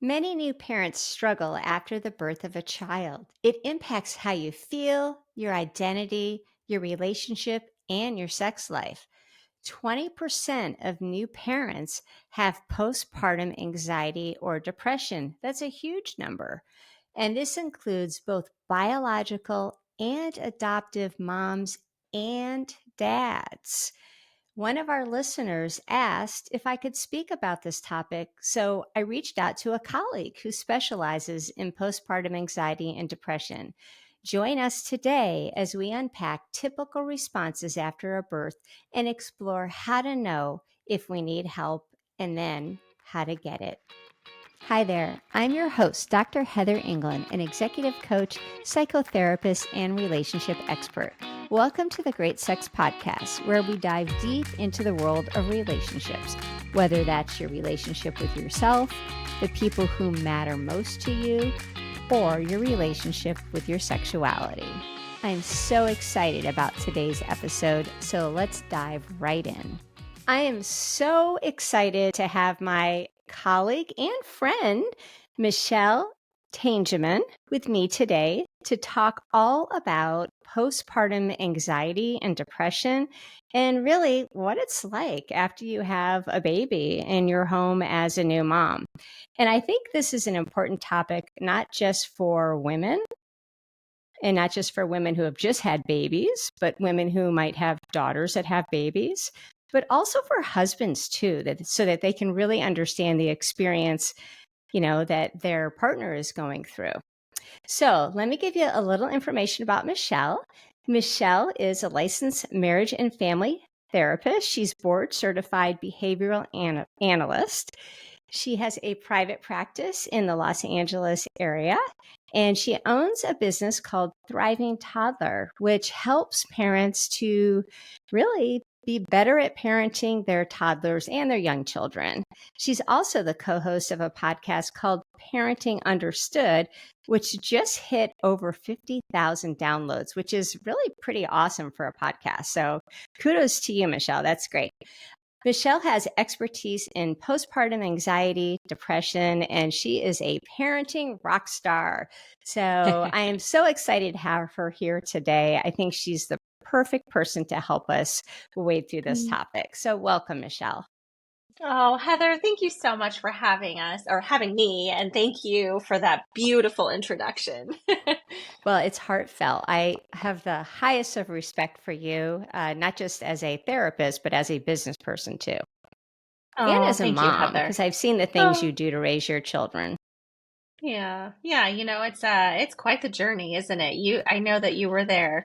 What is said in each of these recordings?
Many new parents struggle after the birth of a child. It impacts how you feel, your identity, your relationship, and your sex life. 20% of new parents have postpartum anxiety or depression. That's a huge number. And this includes both biological and adoptive moms and dads. One of our listeners asked if I could speak about this topic, so I reached out to a colleague who specializes in postpartum anxiety and depression. Join us today as we unpack typical responses after a birth and explore how to know if we need help and then how to get it. Hi there. I'm your host, Dr. Heather England, an executive coach, psychotherapist, and relationship expert. Welcome to the Great Sex Podcast, where we dive deep into the world of relationships, whether that's your relationship with yourself, the people who matter most to you, or your relationship with your sexuality. I'm so excited about today's episode, so let's dive right in. I am so excited to have my colleague and friend, Michelle Tangeman, with me today to talk all about postpartum anxiety and depression and really what it's like after you have a baby in your home as a new mom. And I think this is an important topic, not just for women and not just for women who have just had babies, but women who might have daughters that have babies, but also for husbands too, so that they can really understand the experience, that their partner is going through. So let me give you a little information about Michelle. Michelle is a licensed marriage and family therapist. She's board certified behavioral analyst. She has a private practice in the Los Angeles area, and she owns a business called Thriving Toddler, which helps parents to really be better at parenting their toddlers and their young children. She's also the co-host of a podcast called Parenting Understood, which just hit over 50,000 downloads, which is really pretty awesome for a podcast. So kudos to you, Michelle. That's great. Michelle has expertise in postpartum anxiety, depression, and she is a parenting rock star. So I am so excited to have her here today. I think she's the perfect person to help us wade through this topic. So welcome, Michelle. Oh, Heather, thank you so much for having us or having me. And thank you for that beautiful introduction. Well, it's heartfelt. I have the highest of respect for you, not just as a therapist, but as a business person too. And Oh, as a thank you, mom, Heather. because I've seen the things Oh, you do to raise your children. yeah. Yeah, it's quite the journey, isn't it? I know that you were there,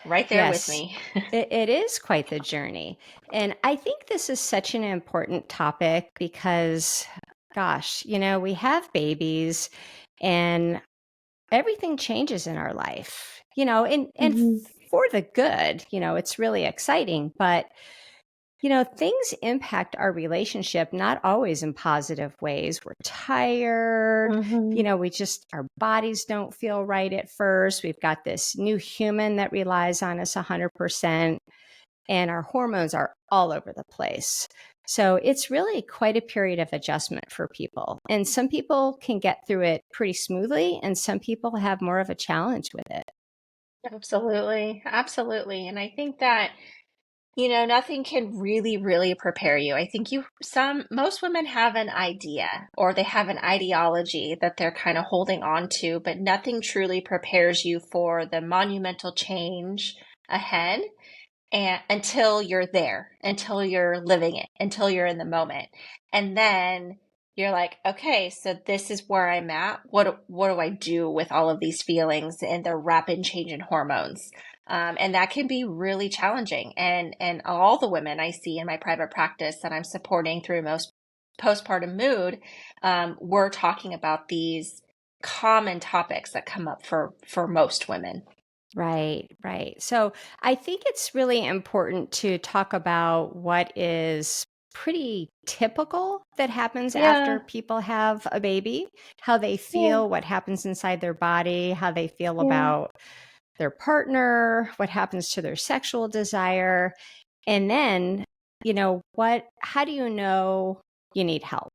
right there with Yes, me. it is quite the journey. And I think this is such an important topic because, gosh, we have babies and everything changes in our life, and Mhm. for the good, it's really exciting. But things impact our relationship, not always in positive ways. We're tired. Mhm. Our bodies don't feel right at first. We've got this new human that relies on us 100%, and our hormones are all over the place. So it's really quite a period of adjustment for people. And some people can get through it pretty smoothly, and some people have more of a challenge with it. Absolutely. Absolutely. And I think that nothing can really, really prepare you. I think most women have an idea or they have an ideology that they're kind of holding on to, but nothing truly prepares you for the monumental change ahead and until you're there, until you're living it, until you're in the moment. And then you're like, okay, so this is where I'm at. What do I do with all of these feelings and the rapid change in hormones? And that can be really challenging. And all the women I see in my private practice that I'm supporting through most postpartum mood, we're talking about these common topics that come up for most women. Right, right. So I think it's really important to talk about what is pretty typical that happens after Yeah, people have a baby, how they yeah, feel, what happens inside their body, how they feel yeah. about their partner, what happens to their sexual desire. And then, how do you know you need help?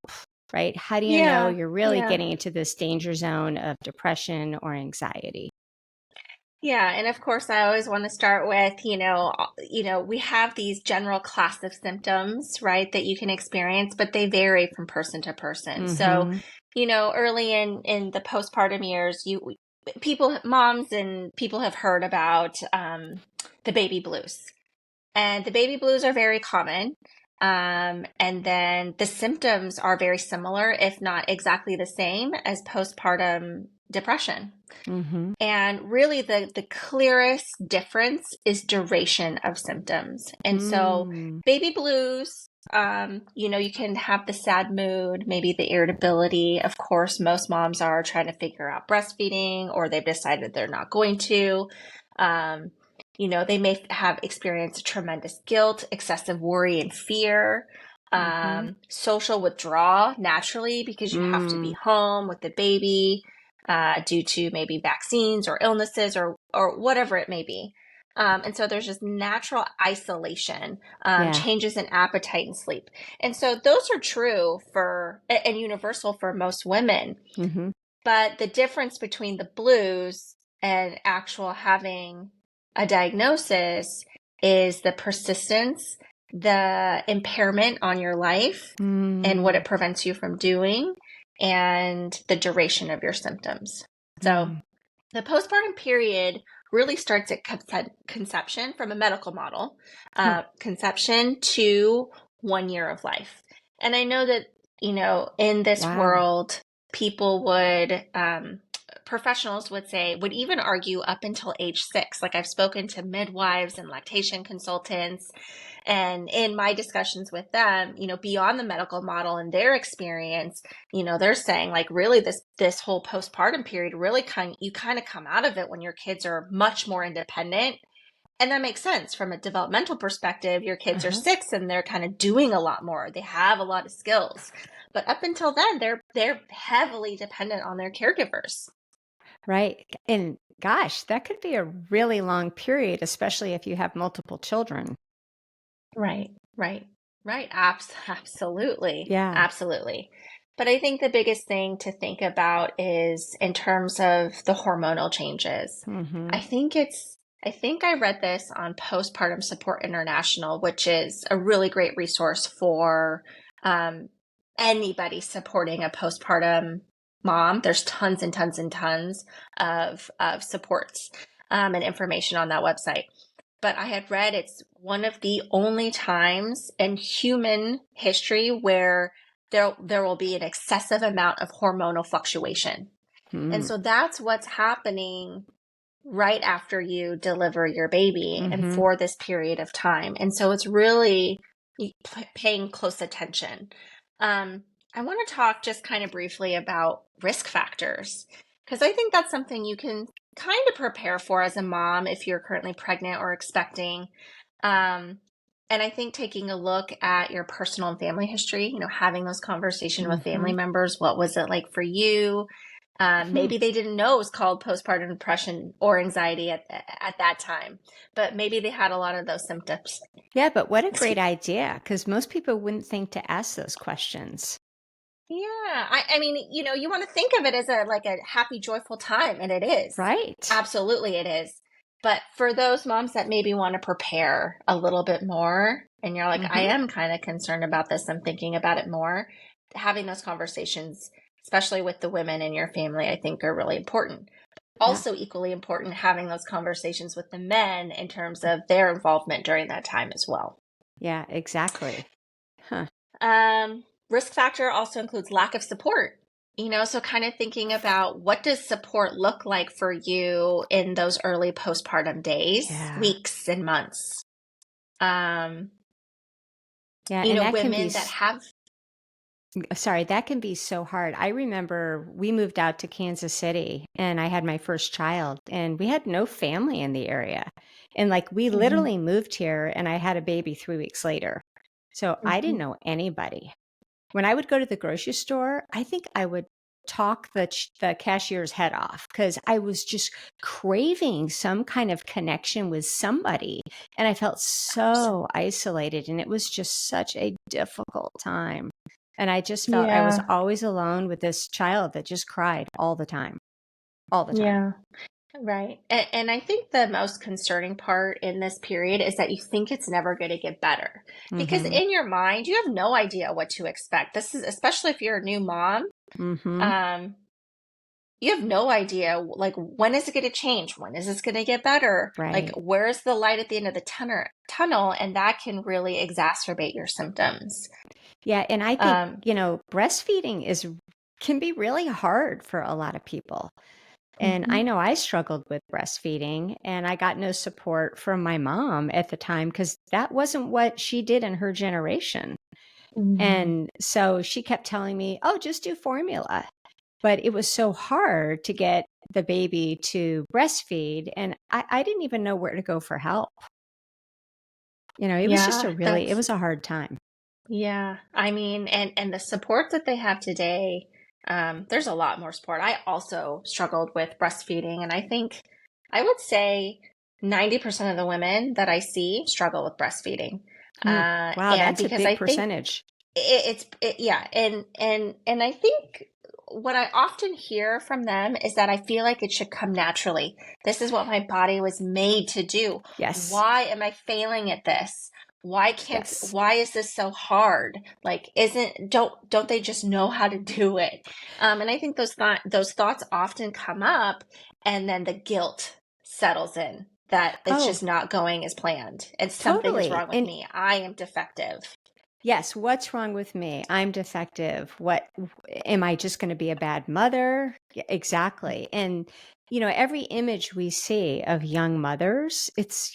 right? How do you know Yeah, you're really yeah. getting into this danger zone of depression or anxiety? Yeah, and of course, I always want to start with, we have these general class of symptoms, right, that you can experience, but they vary from person to person. So, Mm-hmm. early in the postpartum years, moms and people have heard about the baby blues, and the baby blues are very common. And then the symptoms are very similar, if not exactly the same, as postpartum depression. Mm-hmm. And really, the clearest difference is duration of symptoms. And so, Mm. baby blues, you can have the sad mood, maybe the irritability. Of course, most moms are trying to figure out breastfeeding, or they've decided they're not going to. Um, they may have experienced tremendous guilt, excessive worry, and fear. Mm-hmm. Social withdrawal naturally because you have to be Mm. home with the baby due to maybe vaccines or illnesses or whatever it may be. And so there's just natural isolation, Yeah. changes in appetite and sleep. And so those are true and universal for most women. Mm-hmm. But the difference between the blues and actual having a diagnosis is the persistence, the impairment on your life, and what Mm. it prevents you from doing, and the duration of your symptoms. So Mm. the postpartum period really starts at conception from a medical model, Huh. conception to 1 year of life. And I know that, in this Wow. world, professionals would even argue up until age 6. Like I've spoken to midwives and lactation consultants, and in my discussions with them, beyond the medical model and their experience, they're saying like really this whole postpartum period really you kind of come out of it when your kids are much more independent. And that makes sense from a developmental perspective. Your kids are Uh-huh. 6 and they're kind of doing a lot more. They have a lot of skills. But up until then, they're heavily dependent on their caregivers. Right. And gosh, that could be a really long period, especially if you have multiple children. Right, right, right. Absolutely, Yeah. absolutely. But I think the biggest thing to think about is in terms of the hormonal changes. Mm-hmm. I think I think I read this on Postpartum Support International, which is a really great resource for um, anybody supporting a postpartum mom. There's tons and tons and tons of supports and information on that website, but I had read it's one of the only times in human history where there will be an excessive amount of hormonal fluctuation. And Mm-hmm. so that's what's happening right after you deliver your baby and Mm-hmm. for this period of time. And so it's really paying close attention. Um, I want to talk just kind of briefly about risk factors because I think that's something you can kind of prepare for as a mom if you're currently pregnant or expecting. Um, and I think taking a look at your personal and family history, having those conversations with family Mm-hmm. members. What was it like for you? Hmm. Maybe they didn't know it was called postpartum depression or anxiety at that time, but maybe they had a lot of those symptoms. Yeah, but what a great Excuse- idea, because most people wouldn't think to ask those questions. Yeah, I mean, you want to think of it as a happy, joyful time, and it is. Right. Absolutely, it is. But for those moms that maybe want to prepare a little bit more, and you're like, I Mm-hmm. am kind of concerned about this, I'm thinking about it more, having those conversations, especially with the women in your family, I think are really important. Yeah. Also, equally important, having those conversations with the men in terms of their involvement during that time as well. Yeah, exactly. Huh. Risk factor also includes lack of support. So kind of thinking about what does support look like for you in those early postpartum days, Yeah. weeks, and months. Um, Yeah, and that can be women that have. sorry, that can be so hard. I remember we moved out to Kansas City and I had my first child and we had no family in the area. And like we Mhm, literally moved here and I had a baby 3 weeks later. So I didn't mhm. know anybody. When I would go to the grocery store, I think I would talk the cashier's head off because I was just craving some kind of connection with somebody. And I felt so isolated and it was just such a difficult time. And I just felt I was Yeah. always alone with this child that just cried all the time, all the time. Yeah. Right. And I think the most concerning part in this period is that you think it's never going to get better because Mhm. in your mind, you have no idea what to expect. This is especially if you're a new mom. Mhm. Um, you have no idea, like, when is it going to change? When is this going to get better? Like, Right. where's the light at the end of the tunnel? And that can really exacerbate your symptoms. Yeah, and I think, Um, breastfeeding is can be really hard for a lot of people. And I mhm, know I struggled with breastfeeding and I got no support from my mom at the time because that wasn't what she did in her generation. mhm. And so she kept telling me, oh, just do formula. But it was so hard to get the baby to breastfeed. And I didn't even know where to go for help. It was just Yeah, it that's was a hard time. yeah. I mean, and the support that they have today, there's a lot more support. I also struggled with breastfeeding, and I think I would say 90% of the women that I see struggle with breastfeeding. Mm. Wow, And that's a because I big think percentage. yeah, and I think what I often hear from them is that I feel like it should come naturally. This is what my body was made to do. Yes. Why am I failing at this? Yes. Why is this so hard? Like, don't they just know how to do it? And I think those thoughts often come up, and then the guilt settles in that it's Oh, just not going as planned, and something is totally. wrong with And me. I am defective. yes, what's wrong with me? I'm defective. What am I just going to be a bad mother? Yeah, exactly. And every image we see of young mothers, it's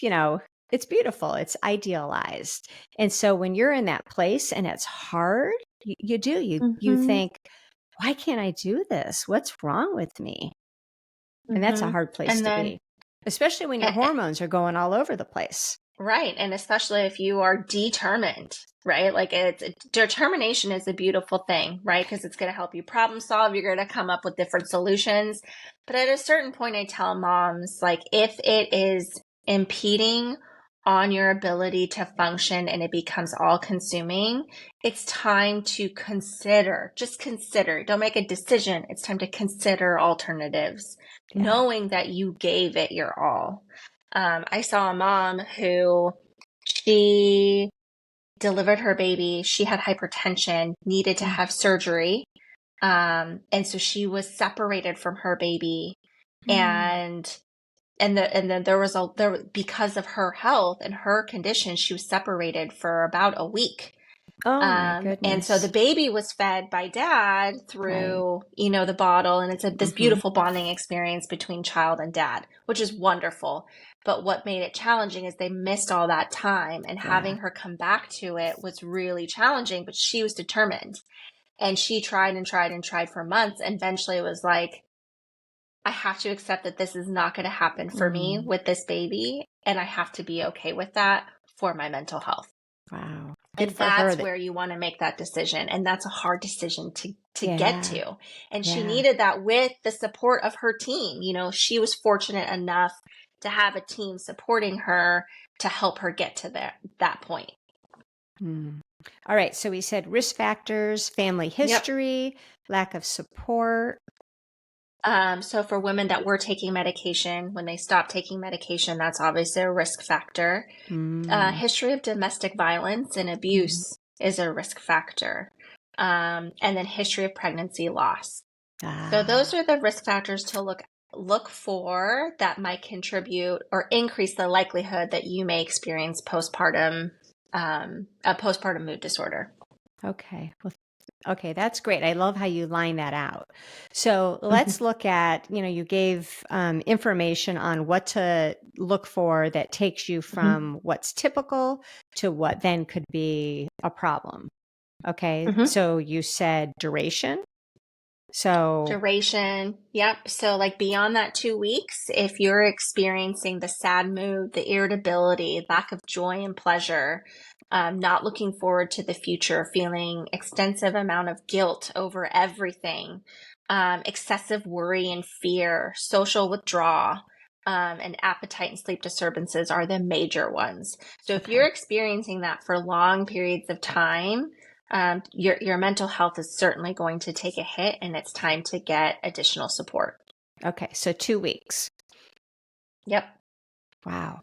beautiful. It's idealized. And so when you're in that place and it's hard, you Hmm. think, why can't I do this? What's wrong with me? And that's a Hmm. hard place And to then, be, especially when your eh, eh, hormones are going all over the place. right. And especially if you are determined, right? Like determination is a beautiful thing, right? Because it's going to help you problem solve. You're going to come up with different solutions. But at a certain point, I tell moms, like, if it is impeding on your ability to function and it becomes all consuming, it's time to just consider. Don't make a decision. It's time to consider alternatives, Yeah. knowing that you gave it your all. I saw a mom who she delivered her baby. She had hypertension, needed to Mm. have surgery. And so she was separated from her baby. Mm. And then there because of her health and her condition, she was separated for about a week. Oh my And so the goodness. baby was fed by dad Right. through, the bottle, and it's this Mhm. beautiful bonding experience between child and dad, which is wonderful. But what made it challenging is they missed all that time, and Yeah. having her come back to it was really challenging, but she was determined. And she tried and tried and tried for months, and eventually it was like, I have to accept that this is not going to happen for me Mm. with this baby, and I have to be okay with that for my mental health. Wow. Good And for her that's that where you want to make that decision. And that's a hard decision to get yeah. to. And she Yeah. needed that with the support of her team. She was fortunate enough to have a team supporting her to help her get to that point. Mm. All right, so we said risk factors, family Yep. history, lack of support. So for women that were taking medication, when they stopped taking medication, that's obviously a risk factor. Mm. History of domestic violence and Mhm. abuse is a risk factor. And then history of pregnancy loss. So those Ah, are the risk factors to look for that might contribute or increase the likelihood that you may experience a postpartum mood disorder. okay. Well, okay, that's great. I love how you line that out. So let's Mhm. look at, you gave information on what to look for that takes you Mhm. from what's typical to what then could be a problem. Okay. Mhm. So you said duration. So, Duration. Yep. So, like beyond that 2 weeks, if you're experiencing the sad mood, the irritability, lack of joy and pleasure, not looking forward to the future, feeling extensive amount of guilt over everything, excessive worry and fear, social withdrawal, and appetite and sleep disturbances are the major ones. So, if you're okay. experiencing that for long periods of time, your mental health is certainly going to take a hit, and it's time to get additional support. Okay, so 2 weeks. Yep. Wow.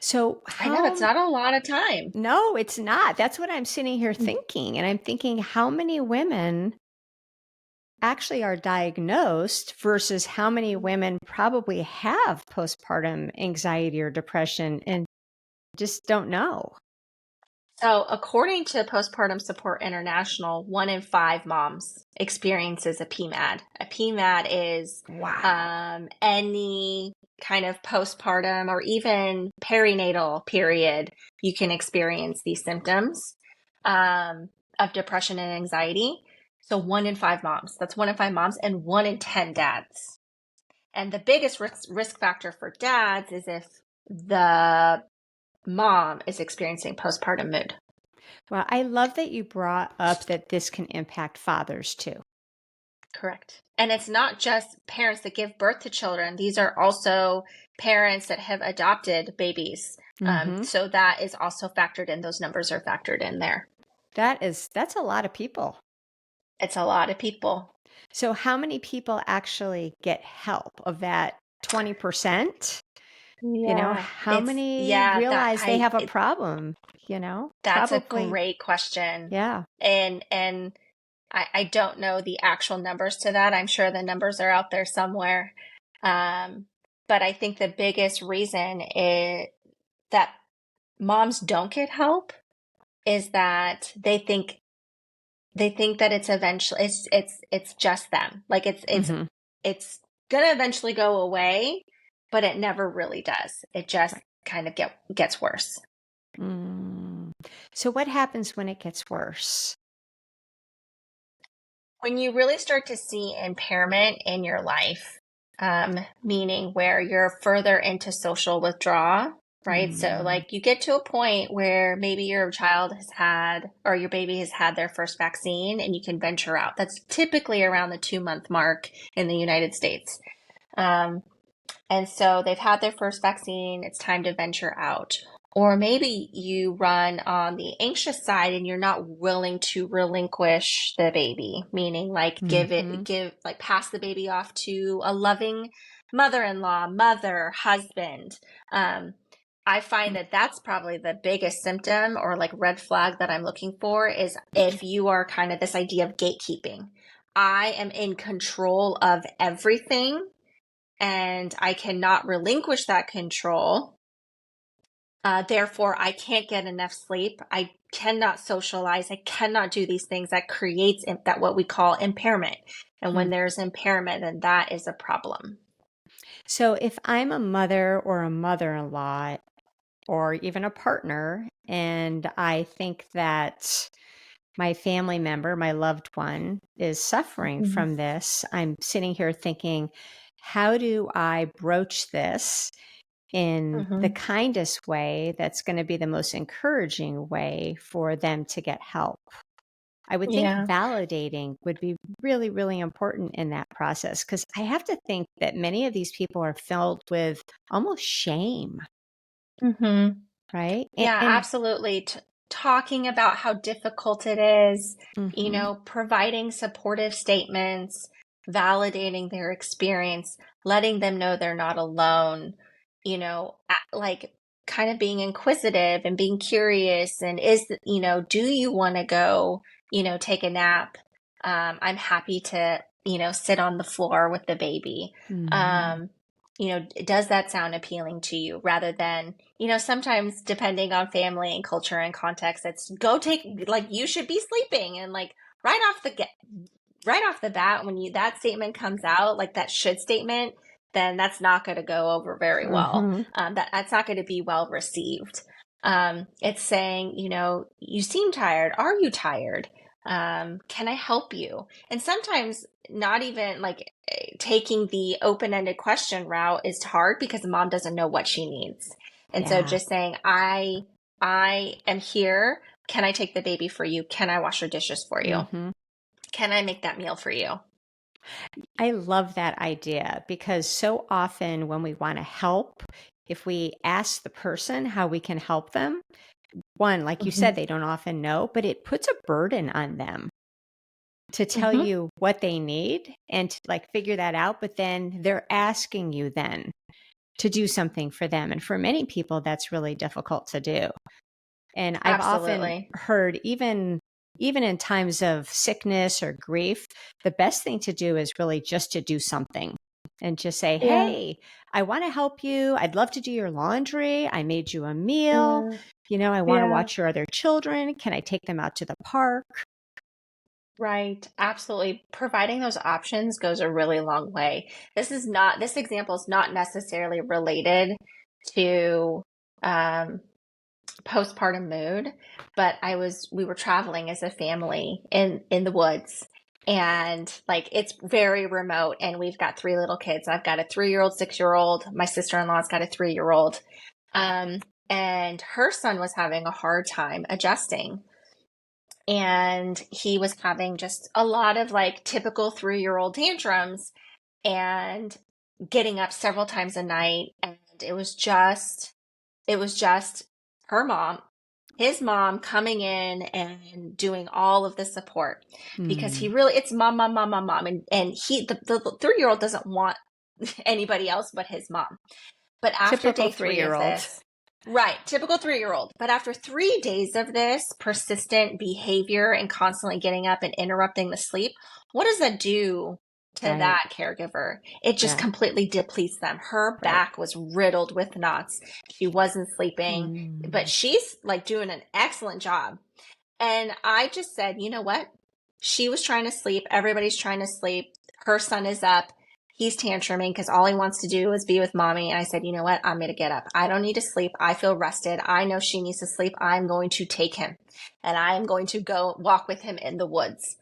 So I know it's how not a lot of time. no, it's not. That's what I'm sitting here Mm. thinking. And I'm thinking how many women actually are diagnosed versus how many women probably have postpartum anxiety or depression and just don't know. So, according to Postpartum Support International, 1 in 5 moms experiences a PMAD. A PMAD is Wow. any kind of postpartum or even perinatal period, you can experience these symptoms of depression and anxiety. So, 1 in 5 moms, that's 1 in 5 moms, and 1 in 10 dads. And the biggest risk factor for dads is if the mom is experiencing postpartum mood. Well, I love that you brought up that this can impact fathers too. Correct. And it's not just parents that give birth to children. These are also parents that have adopted babies. Hmm. So that is also factored in. Those numbers are factored in there. That's a lot of people. It's a lot of people. So how many people actually get help of that 20%? Yeah. How many Yeah, realize they have a problem? that's a Probably, great question. yeah. And I don't know the actual numbers to that. I'm sure the numbers are out there somewhere. Um, but I think the biggest reason is that moms don't get help is that they think that it's eventually it's just them. Like Hmm. it's gonna eventually go away, but it never really does. It just Right. kind of gets worse. Mm. So what happens when it gets worse? When you really start to see impairment in your life, meaning where you're further into social withdrawal, right? So, Mm. like, you get to a point where maybe your child has had or your baby has had their first vaccine and you can venture out. That's typically around the 2 month mark in the United States. Um, and so they've had their first vaccine, it's time to venture out. Or maybe you run on the anxious side and you're not willing to relinquish the baby, meaning like Hmm. like pass the baby off to a loving mother-in-law, mother, husband. Um, I find that that's probably the biggest symptom or like red flag that I'm looking for is if you are kind of this idea of gatekeeping. I am in control of everything and I cannot relinquish that control. Therefore, I can't get enough sleep. I cannot socialize. I cannot do these things that creates that what we call impairment. And when there's impairment, then that is a problem. So if I'm a mother or a mother-in-law or even a partner, and I think that my family member, my loved one, is suffering Mhm. from this, I'm sitting here thinking, how do I broach this in the Mhm. kindest way that's going to be the most encouraging way for them to get help? I would think Yeah. validating would be really, really important in that process because I have to think that many of these people are filled with almost shame, Mhm. right? Yeah, And absolutely. Talking about how difficult it is, mhm, providing supportive statements, validating their experience, letting them know they're not alone, like kind of being inquisitive and being curious. And do you want to go, take a nap? I'm happy to, sit on the floor with the baby. mhm, Um, does that sound appealing to you rather than, sometimes depending on family and culture and context, it's go take, like, you should be sleeping. And like right off the bat, when that statement comes out, like that should statement, then that's not going to go over very well. mhm. That's not going to be well received. It's saying, you seem tired. Are you tired? Can I help you? And sometimes not even like taking the open-ended question route is hard because mom doesn't know what she needs. And so Yeah. just saying, I am here. Can I take the baby for you? Can I wash your dishes for you? Mhm. Can I make that meal for you? I love that idea because so often when we want to help, if we ask the person how we can help them, one, like you Hmm. said, they don't often know, but it puts a burden on them to tell Hmm. you what they need and to like figure that out. But then they're asking you then to do something for them. And for many people, that's really difficult to do. And I've often Absolutely. heard even in times of sickness or grief, the best thing to do is really just to do something and just say, Yeah. "Hey, I want to help you. I'd love to do your laundry. I made you a meal. Yeah. I want to Yeah. watch your other children. Can I take them out to the park?" Right. Absolutely. Providing those options goes a really long way. This example is not necessarily related to um, postpartum mood, but we were traveling as a family in the woods, and like it's very remote, and we've got three little kids. I've got a 3-year-old, 6-year-old. My sister-in-law's got a 3-year-old. Um, and her son was having a hard time adjusting. And he was having just a lot of like typical 3-year-old tantrums and getting up several times a night. And it was just her mom, his mom coming in and doing all of the support because Hmm. it's mom, mom, mom, mom, mom. And the 3-year-old doesn't want anybody else but his mom. But after Typical day 3 of 3-year-old. this, right, typical 3-year-old. But after 3 days of this persistent behavior and constantly getting up and interrupting the sleep, what does that do to Right. that caregiver? It just Yeah. completely depletes them. Her Right. back was riddled with knots. She wasn't sleeping, but Mm. she's like doing an excellent job. And I just said, you know what? She was trying to sleep. Everybody's trying to sleep. Her son is up. He's tantruming because all he wants to do is be with mommy. And I said, you know what? I'm going to get up. I don't need to sleep. I feel rested. I know she needs to sleep. I'm going to take him and I am going to go walk with him in the woods.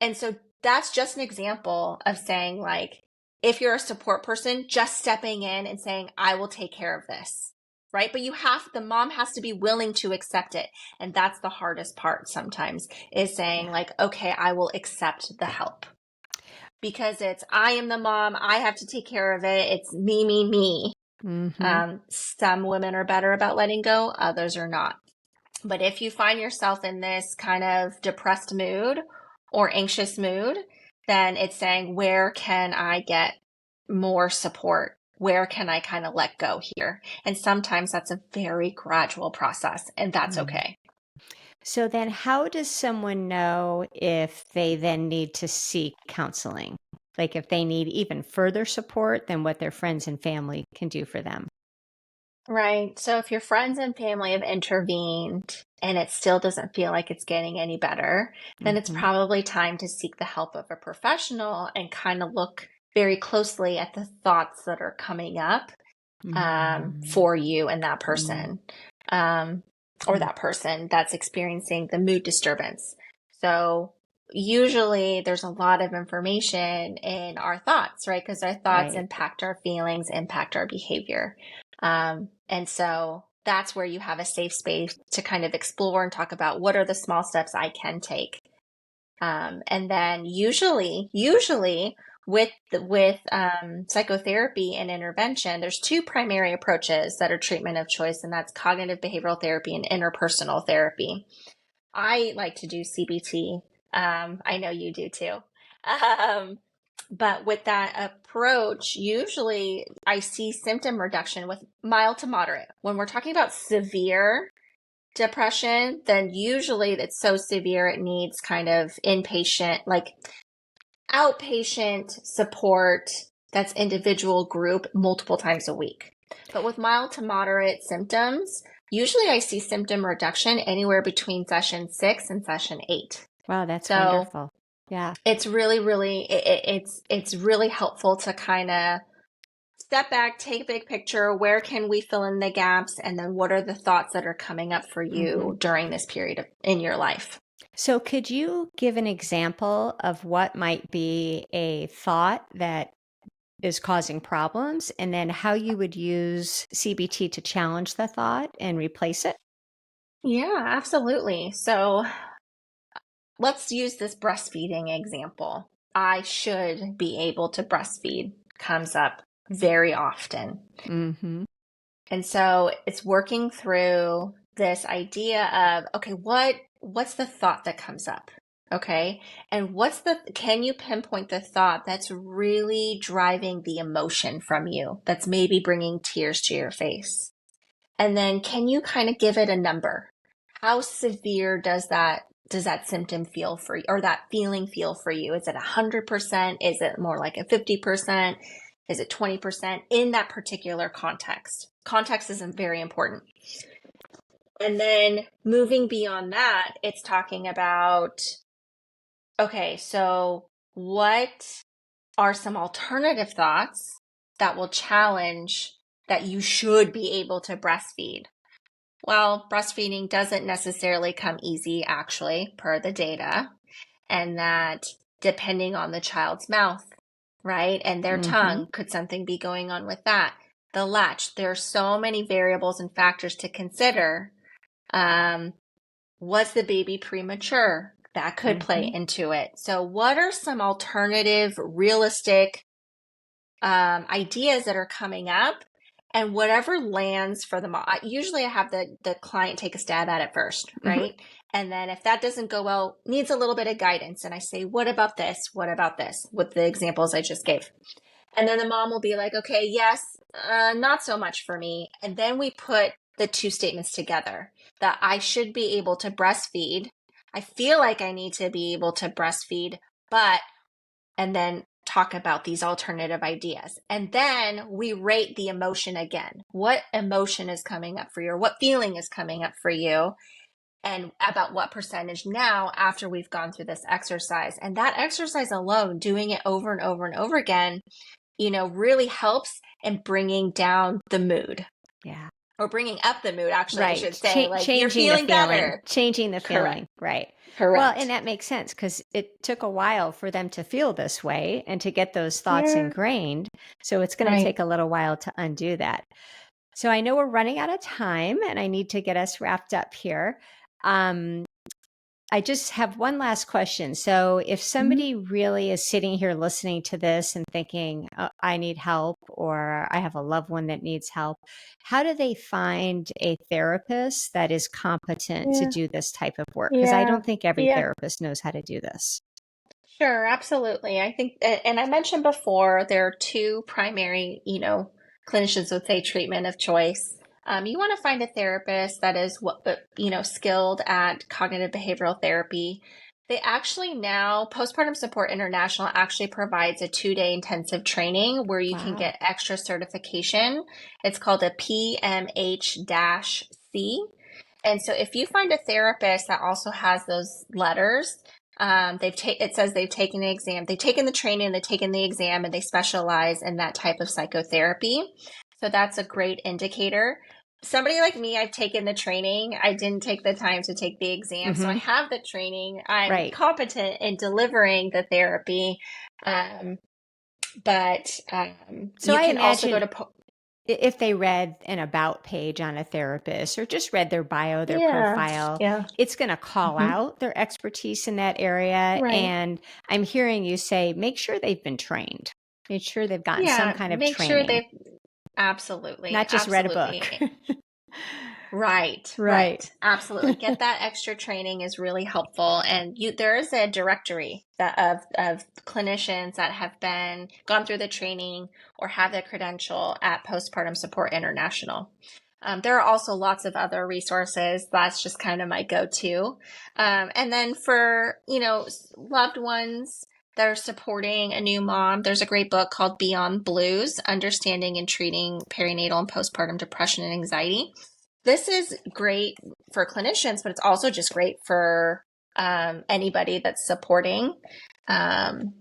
And so that's just an example of saying, like, if you're a support person, just stepping in and saying, I will take care of this. Right. But the mom has to be willing to accept it. And that's the hardest part sometimes is saying, Yeah. like, okay, I will accept the help because I am the mom. I have to take care of it. It's me, me, me. Hmm. Some women are better about letting go, others are not. But if you find yourself in this kind of depressed mood or anxious mood, then it's saying, where can I get more support? Where can I kind of let go here? And sometimes that's a very gradual process, and that's okay. So then how does someone know if they then need to seek counseling? Like if they need even further support than what their friends and family can do for them? Right. So if your friends and family have intervened and it still doesn't feel like it's getting any better, then it's Mhm. probably time to seek the help of a professional and kind of look very closely at the thoughts that are coming up Mm. for you and that Mm. person, um, or Mm. that person that's experiencing the mood disturbance. So usually there's a lot of information in our thoughts, right? Because our thoughts Right. impact our feelings, impact our behavior. And so that's where you have a safe space to kind of explore and talk about what are the small steps I can take. And then usually with psychotherapy and intervention, there's two primary approaches that are treatment of choice, and that's cognitive behavioral therapy and interpersonal therapy. I like to do CBT. I know you do too. Um, but with that approach, usually I see symptom reduction with mild to moderate. When we're talking about severe depression, then usually it's so severe it needs kind of inpatient, like outpatient support that's individual group multiple times a week. But with mild to moderate symptoms, usually I see symptom reduction anywhere between session 6 and session 8. Wow, that's So wonderful. Yeah. it's really, really, it's really helpful to kind of step back, take a big picture. Where can we fill in the gaps? And then what are the thoughts that are coming up for Hmm. you during this period in your life? So could you give an example of what might be a thought that is causing problems and then how you would use CBT to challenge the thought and replace it? Yeah, absolutely. So let's use this breastfeeding example. I should be able to breastfeed comes up very often. Mhm. And so it's working through this idea of, okay, what's the thought that comes up? Okay. And can you pinpoint the thought that's really driving the emotion from you, that's maybe bringing tears to your face? And then can you kind of give it a number? How severe does that symptom feel for you, or that feeling feel for you? Is it 100%? Is it more like a 50%? Is it 20% in that particular context? Context is very important. And then moving beyond that, it's talking about, okay, so what are some alternative thoughts that will challenge that you should be able to breastfeed? Well, breastfeeding doesn't necessarily come easy, actually, per the data, and that depending on the child's mouth, right, and their Mm-hmm. tongue, could something be going on with that? The latch, there are so many variables and factors to consider. Um, was the baby premature? That could play Mm-hmm. into it. So, what are some alternative, realistic ideas that are coming up? And whatever lands for the mom, usually I have the client take a stab at it first, Mm-hmm. right? And then if that doesn't go well, needs a little bit of guidance. And I say, what about this? What about this? With the examples I just gave. And then the mom will be like, okay, yes, not so much for me. And then we put the two statements together, that I should be able to breastfeed. I feel like I need to be able to breastfeed, but, and then talk about these alternative ideas. And then we rate the emotion again. What emotion is coming up for you, or what feeling is coming up for you? And about what percentage now after we've gone through this exercise. And that exercise alone, doing it over and over and over again, really helps in bringing down the mood, Yeah. or bringing up the mood, actually, I should Right. say, like, you're Changing the feeling feeling, better. changing the Correct. feeling. Right. Well, and Correct. that makes sense because it took a while for them to feel this way and to get those thoughts Yeah. ingrained. So it's going to Right. take a little while to undo that. So I know we're running out of time and I need to get us wrapped up here. Um, I just have one last question. So, if Mhm. somebody really is sitting here listening to this and thinking, I need help, or I have a loved one that needs help, how do they find a therapist that is competent to Yeah. do this type of work? Because I Yeah. don't think every Yeah. therapist knows how to do this. Sure, absolutely. I think, and I mentioned before, there are two primary, clinicians would say treatment of choice. You want to find a therapist that is skilled at cognitive behavioral therapy. They actually now, Postpartum Support International actually provides a 2-day intensive training where you can Wow. get extra certification. It's called a PMH-C. And so if you find a therapist that also has those letters, it says they've taken the exam, they've taken the training, they've taken the exam, and they specialize in that type of psychotherapy. So that's a great indicator. Somebody like me, I've taken the training. I didn't take the time to take the exam. So I Hmm. have the training. I'm Right. competent in delivering the therapy. Um, but So you I can also go imagine to, if they read an about page on a therapist or just read their bio, their yeah, profile, yeah, it's going to call hmm out their expertise in that area. right. And I'm hearing you say, make sure they've been trained, make sure they've gotten some Yeah, kind of make sure training, they've absolutely, not just read a book. absolutely. Right, Right. right. Absolutely. Get that extra training is really helpful. And there is a directory of clinicians that have gone through the training or have the credential at Postpartum Support International. There are also lots of other resources. That's just kind of my go-to. And then for, loved ones that are supporting a new mom, there's a great book called Beyond Blues, Understanding and Treating Perinatal and Postpartum Depression and Anxiety. This is great for clinicians, but it's also just great for anybody that's supporting um,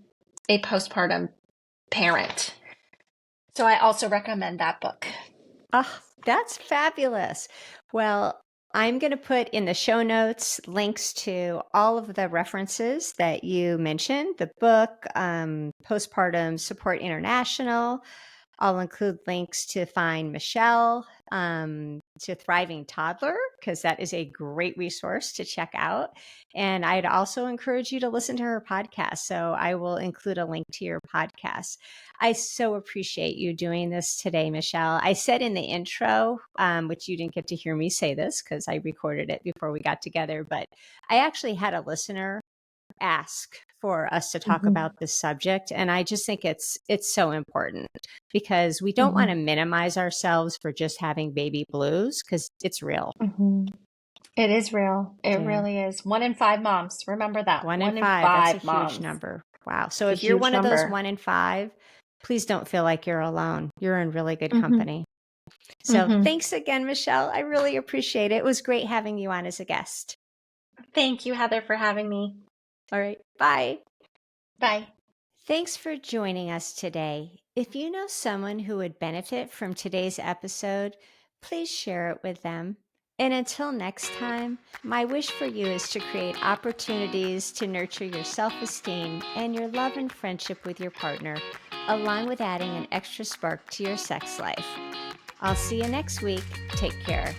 a postpartum parent. So I also recommend that book. Oh, that's fabulous. Well, I'm going to put in the show notes links to all of the references that you mentioned, the book, Postpartum Support International, I'll include links to find Michelle, to Thriving Toddler, because that is a great resource to check out. And I'd also encourage you to listen to her podcast. So I will include a link to your podcast. I so appreciate you doing this today, Michelle. I said in the intro, which you didn't get to hear me say this because I recorded it before we got together, but I actually had a listener ask for us to talk Hmm. about this subject, and I just think it's so important because we don't want Hmm. to minimize ourselves for just having baby blues because it's real. Hmm. It is real. It Yeah. really is. 1 in 5 moms. Remember that. One in One in five, that's a five huge moms. number. Wow. So It's a if you're huge one of those number. 1 in 5, please don't feel like you're alone. You're in really good Hmm. company. So Hmm. thanks again, Michelle. I really appreciate it. It was great having you on as a guest. Thank you, Heather, for having me. All right. Bye. Bye. Thanks for joining us today. If you know someone who would benefit from today's episode, please share it with them. And until next time, my wish for you is to create opportunities to nurture your self esteem and your love and friendship with your partner, along with adding an extra spark to your sex life. I'll see you next week. Take care.